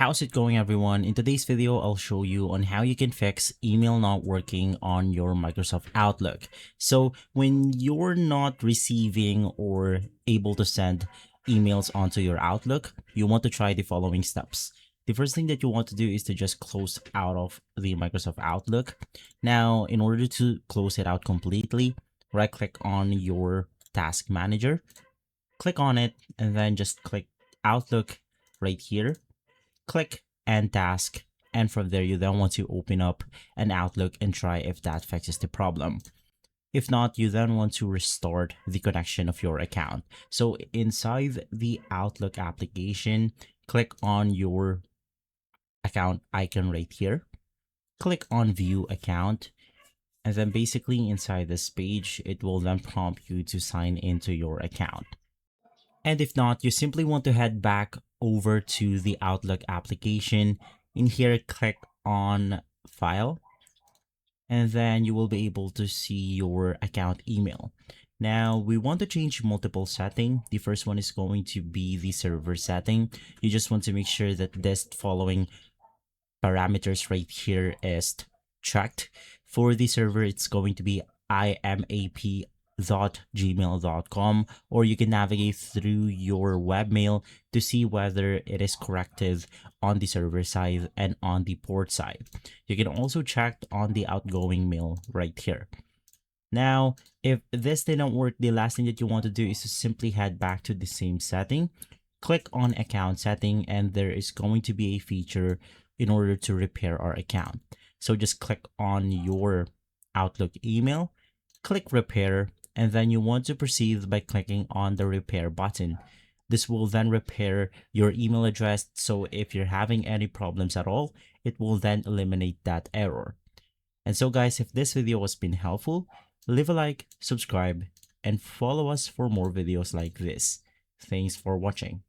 How's it going, everyone? In today's video, I'll show you on how you can fix email not working on your Microsoft Outlook. So when you're not receiving or able to send emails onto your Outlook, you want to try the following steps. The first thing that you want to do is to just close out of the Microsoft Outlook. Now, in order to close it out completely, right click on your task manager, click on it, and then just click Outlook right here. Click End Task, and from there you then want to open up an Outlook and try if that fixes the problem. If not, you then want to restart the connection of your account. So inside the Outlook application, click on your account icon right here, click on View Account, and then basically inside this page, it will then prompt you to sign into your account. And if not, you simply want to head back over to the Outlook application. In here, click on File, and then you will be able to see your account email. Now, we want to change multiple settings. The first one is going to be the server setting. You just want to make sure that this following parameters right here is checked. For the server, it's going to be imap.gmail.com, or you can navigate through your webmail to see whether it is corrected on the server side and on the port side. You can also check on the outgoing mail right here. Now, if this didn't work, the last thing that you want to do is to simply head back to the same setting, click on account setting, and there is going to be a feature in order to repair our account. So just click on your Outlook email, click repair, and then you want to proceed by clicking on the repair button. This will then repair your email address, so if you're having any problems at all, it will then eliminate that error. And so guys, if this video has been helpful, leave a like, subscribe, and follow us for more videos like this. Thanks for watching.